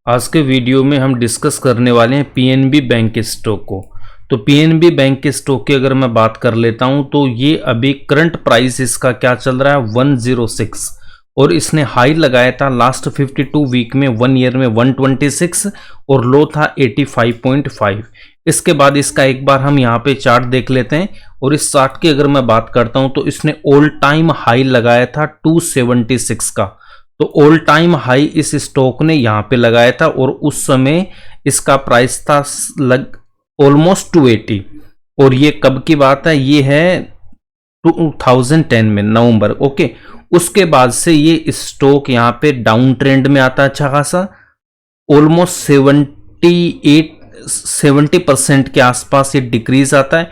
आज के वीडियो में हम डिस्कस करने वाले हैं पीएनबी बैंक के स्टॉक को। तो पीएनबी बैंक के स्टॉक की अगर मैं बात कर लेता हूं तो ये अभी करंट प्राइस इसका क्या चल रहा है 106 और इसने हाई लगाया था लास्ट 52 वीक में 1 ईयर में 126 और लो था 85.5। इसके बाद इसका एक बार हम यहाँ पे चार्ट देख लेते हैं और इस चार्ट की अगर मैं बात करता हूं तो इसने ऑल टाइम हाई लगाया था 276 का। तो ऑल टाइम हाई इस स्टॉक ने यहाँ पे लगाया था और उस समय इसका प्राइस था ऑलमोस्ट 280। और ये कब की बात है, ये है 2010 में नवंबर। ओके, उसके बाद से ये स्टॉक यहाँ पे डाउन ट्रेंड में आता है अच्छा खासा, ऑलमोस्ट 70% के आसपास ये डिक्रीज आता है,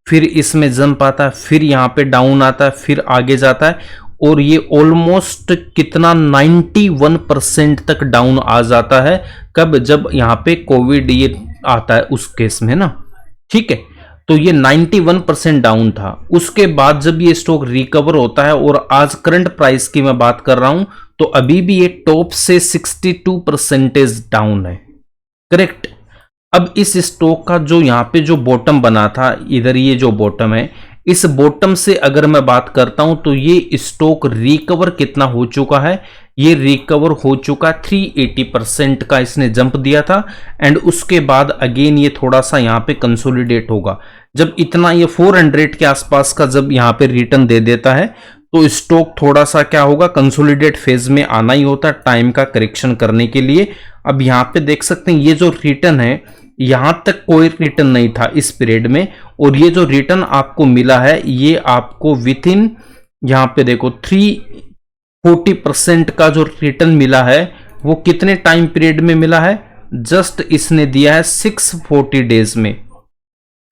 फिर इसमें जंप आता है, फिर यहाँ पे डाउन आता है, फिर आगे जाता है और ये ऑलमोस्ट कितना 91% तक डाउन आ जाता है। कब? जब यहाँ पे कोविड ये आता है उस केस में ना, ठीक है। तो ये 91% डाउन था। उसके बाद जब ये स्टॉक रिकवर होता है और आज करंट प्राइस की मैं बात कर रहा हूं तो अभी भी ये टॉप से 62% डाउन है, करेक्ट। अब इस स्टॉक का जो यहाँ पे जो बॉटम बना था, इधर ये जो बॉटम है, इस बॉटम से अगर मैं बात करता हूं तो ये स्टॉक रिकवर कितना हो चुका है, ये रिकवर हो चुका 380% का इसने जंप दिया था। एंड उसके बाद अगेन ये थोड़ा सा यहाँ पे कंसोलिडेट होगा। जब इतना ये 400 के आसपास का जब यहाँ पे रिटर्न दे देता है तो स्टॉक थोड़ा सा क्या होगा, कंसोलिडेट फेज में आना ही होता है टाइम का करेक्शन करने के लिए। अब यहाँ पे देख सकते हैं ये जो रिटर्न है, यहां तक कोई रिटर्न नहीं था इस पीरियड में और ये जो रिटर्न आपको मिला है ये आपको विद इन यहां पे देखो 340% का जो रिटर्न मिला है वो कितने टाइम पीरियड में मिला है, जस्ट इसने दिया है 640 डेज में,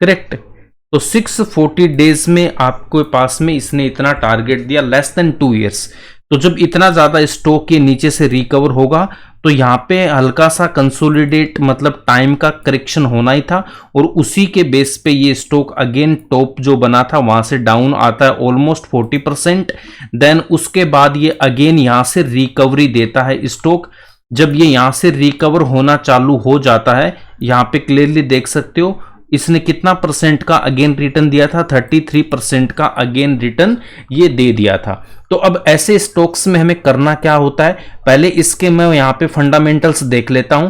करेक्ट। तो 640 डेज में आपके पास में इसने इतना टारगेट दिया, लेस देन 2 इयर्स। तो जब इतना ज्यादा स्टॉक के नीचे से रिकवर होगा तो यहाँ पे हल्का सा कंसोलिडेट मतलब टाइम का करेक्शन होना ही था और उसी के बेस पे ये स्टॉक अगेन टॉप जो बना था वहां से डाउन आता है ऑलमोस्ट 40%। देन उसके बाद ये अगेन यहाँ से रिकवरी देता है स्टॉक। जब ये यहाँ से रिकवर होना चालू हो जाता है, यहाँ पे क्लियरली देख सकते हो इसने कितना परसेंट का अगेन रिटर्न दिया था, 33% का अगेन रिटर्न ये दे दिया था। तो अब ऐसे स्टॉक्स में हमें करना क्या होता है, पहले इसके मैं यहाँ पे फंडामेंटल्स देख लेता हूं।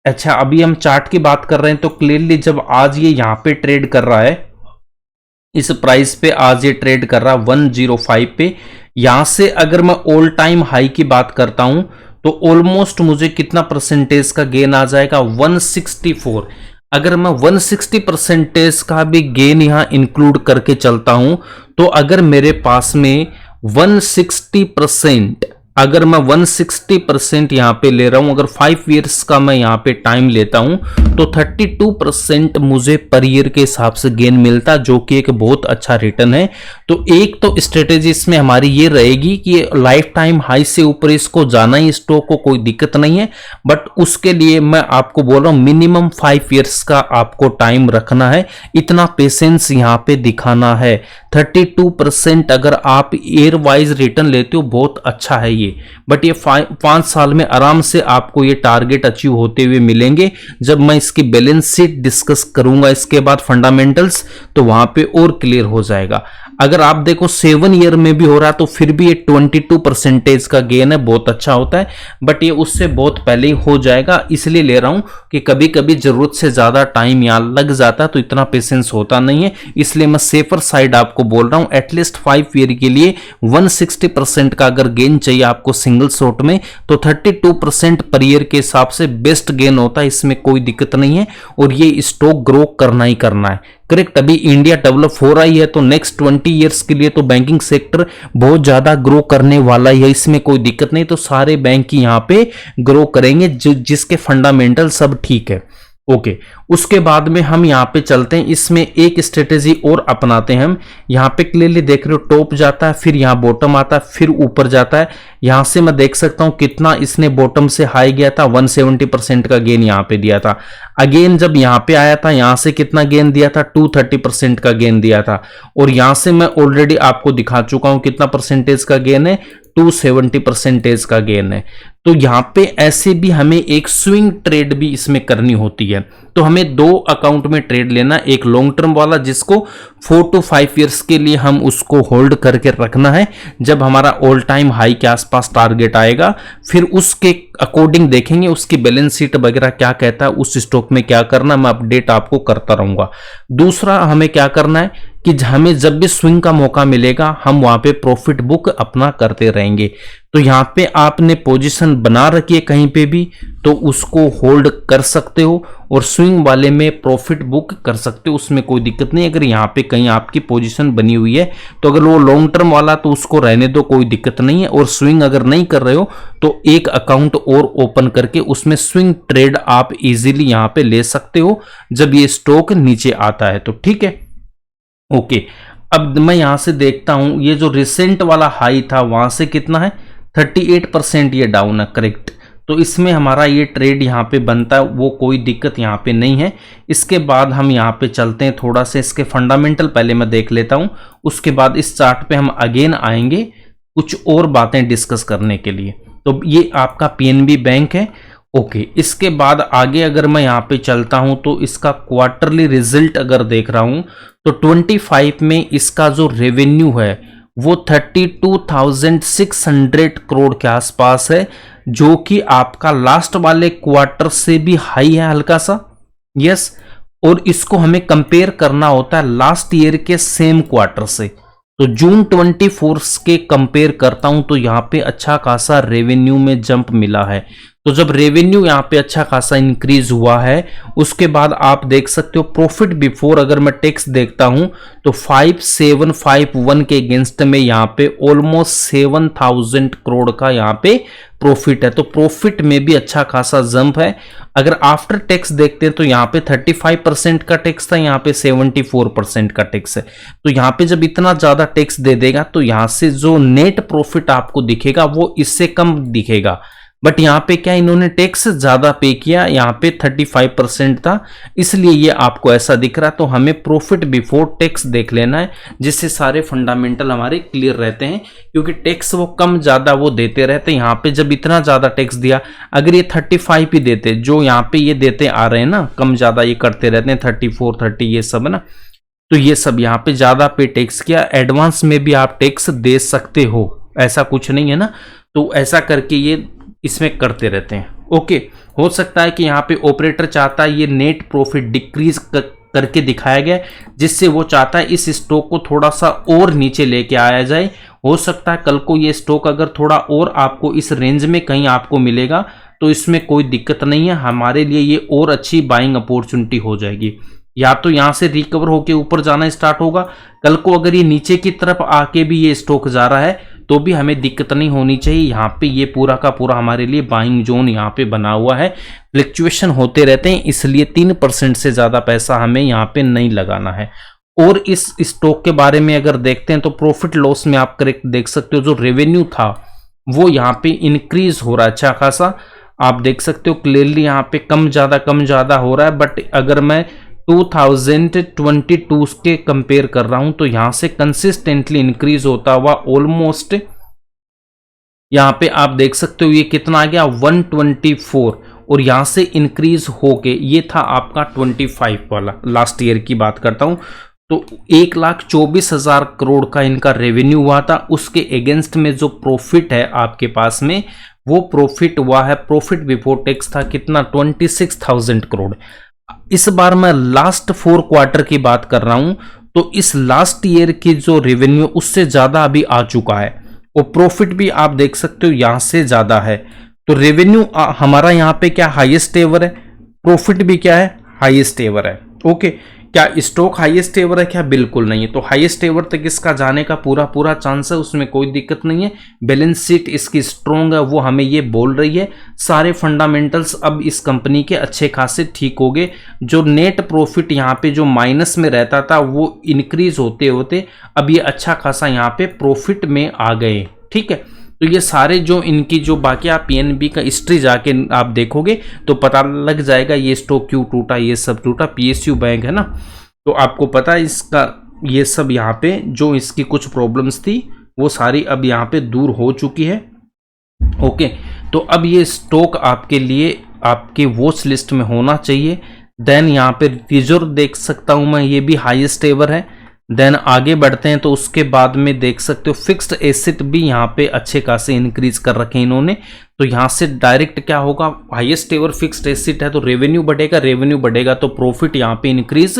अच्छा, अभी हम चार्ट की बात कर रहे हैं तो क्लियरली जब आज ये यहाँ पे ट्रेड कर रहा है, इस प्राइस पे आज ये ट्रेड कर रहा है 105 पे, यहां से अगर मैं ऑल टाइम हाई की बात करता हूं तो ऑलमोस्ट मुझे कितना परसेंटेज का गेन आ जाएगा, 164। अगर मैं 160% का भी गेन यहां इंक्लूड करके चलता हूं तो अगर मेरे पास में 160%, अगर मैं 160% यहां पे ले रहा हूं, अगर 5 इयर्स का मैं यहां पे टाइम लेता हूं तो 32% मुझे पर ईयर के हिसाब से गेन मिलता, जो कि एक बहुत अच्छा रिटर्न है। तो एक तो स्ट्रेटेजी इसमें हमारी ये रहेगी कि लाइफ टाइम हाई से ऊपर इसको जाना ही स्टॉक को कोई दिक्कत नहीं है, बट उसके लिए मैं आपको बोल रहा हूं मिनिमम 5 इयर्स का आपको टाइम रखना है, इतना पेशेंस यहां पे दिखाना है। 32% अगर आप ईयर वाइज रिटर्न लेते हो बहुत अच्छा है ये, बट ये 5 साल में आराम से आपको ये टारगेट अचीव होते हुए मिलेंगे। जब मैं इसकी बैलेंस शीट डिस्कस करूंगा इसके बाद फंडामेंटल्स, तो वहां पे और क्लियर हो जाएगा। अगर आप देखो 7 ईयर में भी हो रहा तो फिर भी ये 22% का गेन है, बहुत अच्छा होता है, बट ये उससे बहुत पहले ही हो जाएगा। इसलिए ले रहा हूं कि कभी कभी जरूरत से ज्यादा टाइम यहां लग जाता है तो इतना पेशेंस होता नहीं है, इसलिए मैं सेफर साइड आपको बोल रहा हूं। एटलीस्ट 5 ईयर के लिए 160% का अगर गेन चाहिए आपको सिंगल शॉट में तो 32% पर ईयर के हिसाब से बेस्ट गेन होता है, इसमें कोई दिक्कत नहीं है और ये स्टॉक ग्रो करना ही करना है, करेक्ट। अभी इंडिया डेवलप हो रहा ही है तो नेक्स्ट 20 इयर्स के लिए तो बैंकिंग सेक्टर बहुत ज्यादा ग्रो करने वाला है, इसमें कोई दिक्कत नहीं। तो सारे बैंक यहां पे ग्रो करेंगे जिसके फंडामेंटल सब ठीक है, ओके। उसके बाद में हम यहाँ पे चलते हैं, इसमें एक स्ट्रेटेजी और अपनाते हैं हम। यहाँ पे क्लियरली देख रहे हो टॉप जाता है, फिर यहाँ बॉटम आता है, फिर ऊपर जाता है। यहाँ से मैं देख सकता हूँ कितना इसने बॉटम से हाई गया था, 170% का गेन यहाँ पे दिया था। अगेन जब यहाँ पे आया था, यहाँ से कितना गेन दिया था, 230% का गेन दिया था। और यहाँ से मैं ऑलरेडी आपको दिखा चुका हूँ कितना परसेंटेज का गेन है, 270% का गेन है। तो यहाँ पे ऐसे भी हमें एक स्विंग ट्रेड भी इसमें करनी होती है। तो हमें दो अकाउंट में ट्रेड लेना, एक लॉन्ग टर्म वाला जिसको 4 to 5 ईयर्स के लिए हम उसको होल्ड करके रखना है, जब हमारा ऑल टाइम हाई के आसपास टारगेट आएगा फिर उसके अकॉर्डिंग देखेंगे उसकी बैलेंस शीट वगैरह क्या कहता है, उस स्टॉक में क्या करना, मैं अपडेट आपको करता रहूंगा। दूसरा हमें क्या करना है कि हमें जब भी स्विंग का मौका मिलेगा हम वहां पे प्रॉफिट बुक अपना करते रहेंगे। तो यहाँ पे आपने पोजीशन बना रखी है कहीं पे भी तो उसको होल्ड कर सकते हो और स्विंग वाले में प्रॉफिट बुक कर सकते हो, उसमें कोई दिक्कत नहीं। अगर यहाँ पे कहीं आपकी पोजीशन बनी हुई है तो अगर वो लॉन्ग टर्म वाला तो उसको रहने दो, कोई दिक्कत नहीं है। और स्विंग अगर नहीं कर रहे हो तो एक अकाउंट और ओपन करके उसमें स्विंग ट्रेड आप इजीली यहाँ पे ले सकते हो जब ये स्टॉक नीचे आता है तो, ठीक है। ओके, अब मैं यहां से देखता हूं ये जो रिसेंट वाला हाई था वहां से कितना है, 38% ये डाउन है, करेक्ट। तो इसमें हमारा ये ट्रेड यहाँ पे बनता है, वो कोई दिक्कत यहाँ पे नहीं है। इसके बाद हम यहाँ पे चलते हैं, थोड़ा सा इसके फंडामेंटल पहले मैं देख लेता हूँ, उसके बाद इस चार्ट पे हम अगेन आएंगे कुछ और बातें डिस्कस करने के लिए। तो ये आपका पीएनबी बैंक है। ओके, इसके बाद आगे अगर मैं यहाँ पे चलता हूँ तो इसका क्वार्टरली रिजल्ट अगर देख रहा हूँ तो 25 में इसका जो रेवेन्यू है वो 32,600 करोड़ के आसपास है, जो कि आपका लास्ट वाले क्वार्टर से भी हाई है हल्का सा, यस। और इसको हमें कंपेयर करना होता है लास्ट ईयर के सेम क्वार्टर से। तो जून 24 के कंपेयर करता हूं तो यहां पे अच्छा खासा रेवेन्यू में जंप मिला है। तो जब रेवेन्यू यहां पे अच्छा खासा इंक्रीज हुआ है उसके बाद आप देख सकते हो प्रॉफिट बिफोर अगर मैं टैक्स देखता हूं तो 5751 के अगेंस्ट में यहां पे ऑलमोस्ट 7000 करोड़ का यहां पे प्रॉफिट है। तो प्रॉफिट में भी अच्छा खासा जंप है। अगर आफ्टर टैक्स देखते हैं तो यहाँ पे 35% का टैक्स था, यहाँ पे 74% का टैक्स है। तो यहाँ पे जब इतना ज्यादा टैक्स दे देगा तो यहाँ से जो नेट प्रॉफिट आपको दिखेगा वो इससे कम दिखेगा। बट यहाँ पे क्या इन्होंने टैक्स ज्यादा पे किया, यहाँ पे 35% था इसलिए ये आपको ऐसा दिख रहा। तो हमें प्रॉफिट बिफोर टैक्स देख लेना है जिससे सारे फंडामेंटल हमारे क्लियर रहते हैं, क्योंकि टैक्स वो कम ज्यादा वो देते रहते हैं। यहाँ पे जब इतना ज्यादा टैक्स दिया, अगर ये 35 ही देते जो यहाँ पे ये देते आ रहे हैं ना, कम ज्यादा ये करते रहते हैं 34 30 ये सब ना, तो ये सब यहाँ पे ज्यादा पे टैक्स किया। एडवांस में भी आप टैक्स दे सकते हो, ऐसा कुछ नहीं है ना। तो ऐसा करके ये इसमें करते रहते हैं। ओके, हो सकता है कि यहाँ पे ऑपरेटर चाहता है ये नेट प्रॉफिट डिक्रीज करके दिखाया गया, जिससे वो चाहता है इस स्टॉक को थोड़ा सा और नीचे लेके आया जाए। हो सकता है कल को ये स्टॉक अगर थोड़ा और आपको इस रेंज में कहीं आपको मिलेगा तो इसमें कोई दिक्कत नहीं है, हमारे लिए ये और अच्छी बाइंग अपॉर्चुनिटी हो जाएगी। या तो यहाँ से रिकवर होके ऊपर जाना स्टार्ट होगा, कल को अगर ये नीचे की तरफ आके भी ये स्टॉक जा रहा है तो भी हमें दिक्कत नहीं होनी चाहिए। यहाँ पे ये पूरा का पूरा हमारे लिए बाइंग जोन यहाँ पे बना हुआ है। फ्लक्चुएशन होते रहते हैं इसलिए 3% से ज्यादा पैसा हमें यहाँ पे नहीं लगाना है। और इस स्टॉक के बारे में अगर देखते हैं तो प्रॉफिट लॉस में आप करेक्ट देख सकते हो, जो रेवेन्यू था वो यहाँ पे इंक्रीज हो रहा है अच्छा खासा, आप देख सकते हो क्लियरली यहाँ पे कम ज्यादा हो रहा है। बट अगर मैं 2022 के कंपेयर कर रहा हूं तो यहां से कंसिस्टेंटली इंक्रीज होता हुआ ऑलमोस्ट यहां पे आप देख सकते हो ये कितना आ गया 124, और यहां से इंक्रीज होके ये था आपका 25 वाला, लास्ट ईयर की बात करता हूं तो 1,24,000 करोड़ का इनका रेवेन्यू हुआ था। उसके अगेंस्ट में जो प्रॉफिट है आपके पास में वो प्रॉफिट हुआ है, प्रॉफिट बिफोर टैक्स था कितना 26,000 करोड़। इस बार मैं लास्ट 4 क्वार्टर की बात कर रहा हूं तो इस लास्ट ईयर की जो रेवेन्यू उससे ज्यादा अभी आ चुका है, और प्रॉफिट भी आप देख सकते हो यहां से ज्यादा है। तो रेवेन्यू हमारा यहां पे क्या हाईएस्ट एवर है, प्रॉफिट भी क्या है हाईएस्ट एवर है। ओके, क्या स्टॉक हाईएस्ट एवर है क्या, बिल्कुल नहीं है। तो हाईएस्ट एवर तक इसका जाने का पूरा चांस है, उसमें कोई दिक्कत नहीं है। बैलेंस शीट इसकी स्ट्रॉन्ग है वो हमें ये बोल रही है। सारे फंडामेंटल्स अब इस कंपनी के अच्छे खासे ठीक हो गए। जो नेट प्रॉफिट यहाँ पे जो माइनस में रहता था वो इंक्रीज होते होते अब ये अच्छा खासा यहाँ पे प्रॉफिट में आ गए, ठीक है। तो ये सारे जो इनकी जो बाकी आप पीएनबी का हिस्ट्री जाके आप देखोगे तो पता लग जाएगा ये स्टॉक क्यों टूटा, ये सब टूटा। पीएसयू बैंक है ना, तो आपको पता है इसका ये सब यहाँ पे जो इसकी कुछ प्रॉब्लम्स थी वो सारी अब यहाँ पे दूर हो चुकी है। ओके, तो अब ये स्टॉक आपके लिए आपके वॉच लिस्ट में होना चाहिए। देन यहाँ पे रिजर्व देख सकता हूँ मैं, ये भी हाईएस्ट एवर है। देन आगे बढ़ते हैं तो उसके बाद में देख सकते हो फिक्स्ड एसेट भी यहाँ पे अच्छे खासे इंक्रीज कर रखे हैं इन्होंने। तो यहाँ से डायरेक्ट क्या होगा, हाईएस्ट एवर फिक्स्ड एसेट है तो रेवेन्यू बढ़ेगा, रेवेन्यू बढ़ेगा तो प्रॉफिट यहाँ पे इंक्रीज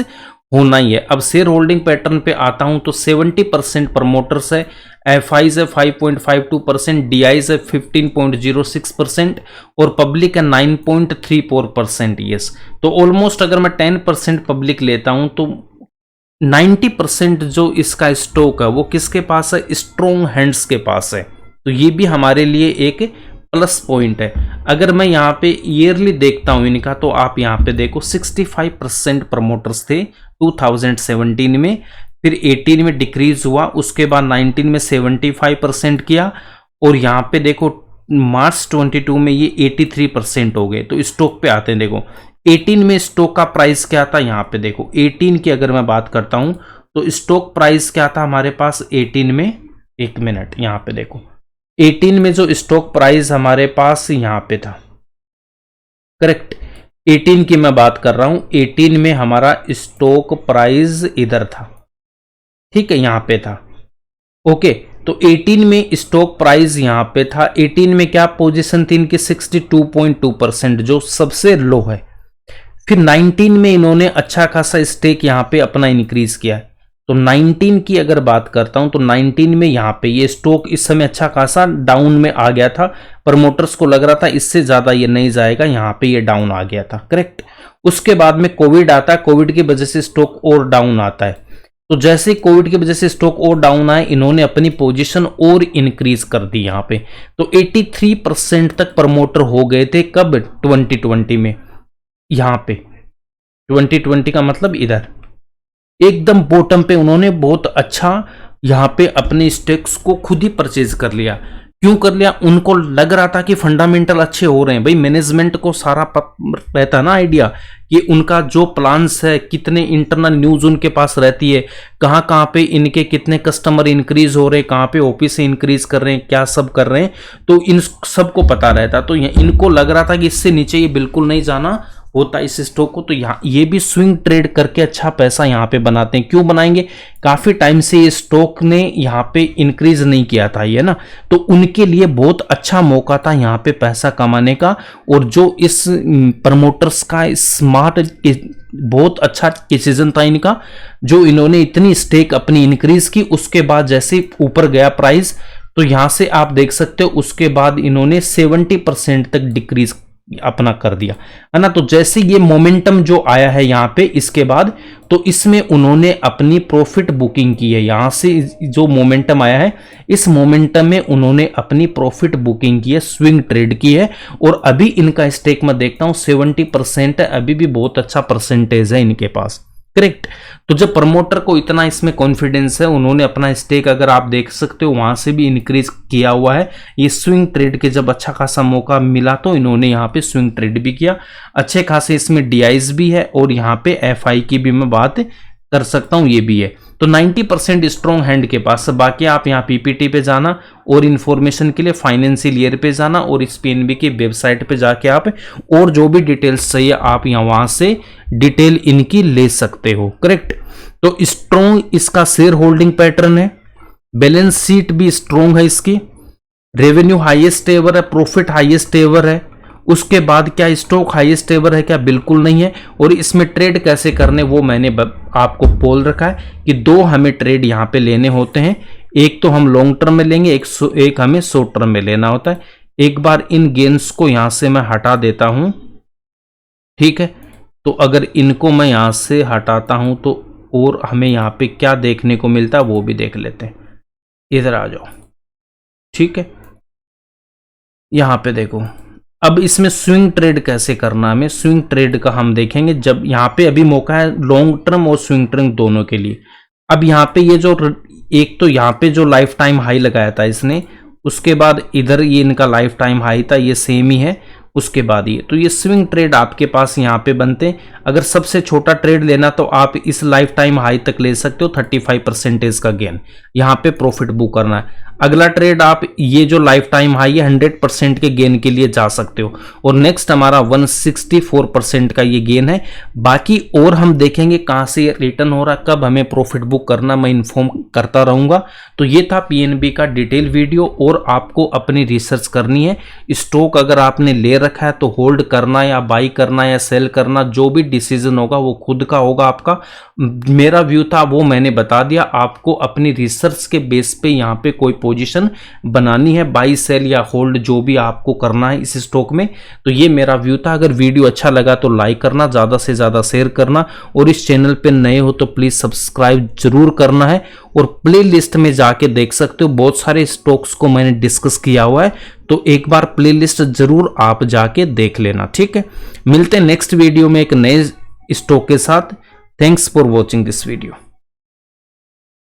होना ही है। अब शेयर होल्डिंग पैटर्न पे आता हूं तो 70% प्रमोटर्स है, एफआईज है 5.52%, डीआईज है 15.06% और पब्लिक है 9.34%। यस, तो ऑलमोस्ट अगर मैं 10% पब्लिक लेता हूं तो 90% जो इसका स्टॉक है वो किसके पास है, स्ट्रॉन्ग हैंड्स के पास है। तो ये भी हमारे लिए एक प्लस पॉइंट है। अगर मैं यहाँ पे ईयरली देखता हूँ इनका तो आप यहाँ पे देखो 65% प्रमोटर्स थे 2017 में, फिर 18 में डिक्रीज हुआ, उसके बाद 19 में 75% किया और यहाँ पे देखो मार्च 22 में ये 83% हो गए। तो स्टॉक पे आते हैं, देखो 18 में स्टॉक का प्राइस क्या था, यहाँ पे देखो 18 की अगर मैं बात करता हूँ तो स्टॉक प्राइस क्या था हमारे पास 18 में, एक मिनट यहाँ पे देखो 18 में जो स्टॉक प्राइस हमारे पास यहाँ पे था, करेक्ट 18 की मैं बात कर रहा हूं, 18 में हमारा स्टॉक प्राइस इधर था, ठीक है यहाँ पे था। ओके, तो 18 में स्टॉक प्राइस यहाँ पे था, 18 में क्या पोजीशन थी इनकी 62.2% जो सबसे लो है। फिर 19 में इन्होंने अच्छा खासा स्टेक यहाँ पे अपना इंक्रीज किया है। तो 19 की अगर बात करता हूं तो 19 में यहाँ पे ये स्टॉक इस समय अच्छा खासा डाउन में आ गया था, प्रमोटर्स को लग रहा था इससे ज्यादा ये नहीं जाएगा, यहाँ पे ये डाउन आ गया था, करेक्ट। उसके बाद में कोविड आता है, कोविड की वजह से स्टॉक और डाउन आता है। तो जैसे कोविड की वजह से स्टॉक और डाउन आए, इन्होंने अपनी पोजीशन और इंक्रीज कर दी यहाँ पे। तो 83% तक प्रमोटर हो गए थे कब, 2020 में। यहाँ पे 2020 का मतलब इधर एकदम बॉटम पे उन्होंने बहुत अच्छा यहाँ पे अपने स्टेक्स को खुद ही परचेज कर लिया। क्यों कर लिया, उनको लग रहा था कि फंडामेंटल अच्छे हो रहे हैं। भाई मैनेजमेंट को सारा रहता ना आइडिया कि उनका जो प्लान्स है, कितने इंटरनल न्यूज उनके पास रहती है, कहाँ कहाँ पे इनके कितने कस्टमर इंक्रीज हो रहे हैं, कहाँ पे ऑफिस इंक्रीज कर रहे हैं, क्या सब कर रहे हैं, तो इन सबको पता रहता। तो इनको लग रहा था कि इससे नीचे ये बिल्कुल नहीं जाना होता इस स्टॉक को। तो यहाँ ये भी स्विंग ट्रेड करके अच्छा पैसा यहाँ पे बनाते हैं। क्यों बनाएंगे, काफी टाइम से ये स्टॉक ने यहाँ पे इंक्रीज नहीं किया था ये ना, तो उनके लिए बहुत अच्छा मौका था यहाँ पे पैसा कमाने का। और जो इस प्रमोटर्स का स्मार्ट बहुत अच्छा डिसीजन था इनका, जो इन्होंने इतनी स्टेक अपनी इंक्रीज की, उसके बाद जैसे ऊपर गया प्राइस तो यहां से आप देख सकते हो उसके बाद इन्होंने 70% तक डिक्रीज अपना कर दिया, है ना। तो जैसे ये मोमेंटम जो आया है यहाँ पे इसके बाद, तो इसमें उन्होंने अपनी प्रॉफिट बुकिंग की है। यहाँ से जो मोमेंटम आया है इस मोमेंटम में उन्होंने अपनी प्रॉफिट बुकिंग की है, स्विंग ट्रेड की है। और अभी इनका स्टेक मैं देखता हूं 70% है, अभी भी बहुत अच्छा परसेंटेज है इनके पास, करेक्ट। तो जब प्रमोटर को इतना इसमें कॉन्फिडेंस है, उन्होंने अपना स्टेक अगर आप देख सकते हो वहां से भी इंक्रीज किया हुआ है। ये स्विंग ट्रेड के जब अच्छा खासा मौका मिला तो इन्होंने यहाँ पे स्विंग ट्रेड भी किया, अच्छे खासे इसमें डीआईज भी है और यहाँ पे एफआई की भी मैं बात कर सकता हूँ, ये भी है। तो 90% स्ट्रॉन्ग हैंड के पास। बाकी आप यहाँ पीपीटी पे जाना और इन्फॉर्मेशन के लिए फाइनेंशियल ईयर पे जाना और इस पीएनबी की वेबसाइट पे जाके आप और जो भी डिटेल्स चाहिए आप यहाँ वहां से डिटेल इनकी ले सकते हो, करेक्ट। तो स्ट्रॉन्ग इसका शेयर होल्डिंग पैटर्न है, बैलेंस शीट भी स्ट्रॉन्ग है इसकी, रेवेन्यू हाईएस्ट एवर है, प्रॉफिट हाईएस्ट एवर है। उसके बाद क्या स्टॉक हाईएस्ट एवर है क्या, बिल्कुल नहीं है। और इसमें ट्रेड कैसे करने वो मैंने आपको बोल रखा है कि दो हमें ट्रेड यहाँ पे लेने होते हैं, एक तो हम लॉन्ग टर्म में लेंगे, एक हमें शॉर्ट टर्म में लेना होता है। एक बार इन गेन्स को यहां से मैं हटा देता हूं, ठीक है। तो अगर इनको मैं यहां से हटाता हूं तो और हमें यहां पे क्या देखने को मिलता है वो भी देख लेते हैं। इधर आ जाओ, ठीक है। यहां पे देखो अब इसमें स्विंग ट्रेड कैसे करना है, हमें स्विंग ट्रेड का हम देखेंगे जब यहाँ पे अभी मौका है लॉन्ग टर्म और स्विंग टर्म दोनों के लिए। अब यहाँ पे ये जो एक तो यहाँ पे जो लाइफ टाइम हाई लगाया था इसने, उसके बाद इधर ये इनका लाइफ टाइम हाई था, ये सेम ही है। उसके बाद ये तो ये स्विंग ट्रेड आपके पास यहाँ पे बनते हैं। अगर सबसे छोटा ट्रेड लेना तो आप इस लाइफ टाइम हाई तक ले सकते हो, 35% का गेन यहाँ पे प्रॉफिट बुक करना है। अगला ट्रेड आप ये जो लाइफ टाइम हाई है 100% के गेन के लिए जा सकते हो। और नेक्स्ट हमारा 164% का ये गेन है। बाकी और हम देखेंगे कहां से रिटर्न हो रहा, कब हमें प्रॉफिट बुक करना, मैं इन्फॉर्म करता रहूंगा। तो ये था पीएनबी का डिटेल वीडियो। और आपको अपनी रिसर्च करनी है। स्टॉक अगर आपने ले रखा है तो होल्ड करना या बाई करना या सेल करना, जो भी डिसीजन होगा वो खुद का होगा आपका। मेरा व्यू था वो मैंने बता दिया। आपको अपनी रिसर्च के बेस पे यहाँ पे कोई पोजीशन बनानी है, बाई सेल या होल्ड, जो भी आपको करना है इस स्टॉक में। तो ये मेरा व्यू था। अगर वीडियो अच्छा लगा तो लाइक करना, ज्यादा से ज्यादा शेयर करना, और इस चैनल पे नए हो तो प्लीज सब्सक्राइब जरूर करना है। और प्ले लिस्ट में जाके देख सकते हो, बहुत सारे स्टॉक्स को मैंने डिस्कस किया हुआ है। तो एक बार प्ले लिस्ट जरूर आप जाके देख लेना, ठीक है। मिलते हैं नेक्स्ट वीडियो में एक नए स्टॉक के साथ। Thanks for watching this video.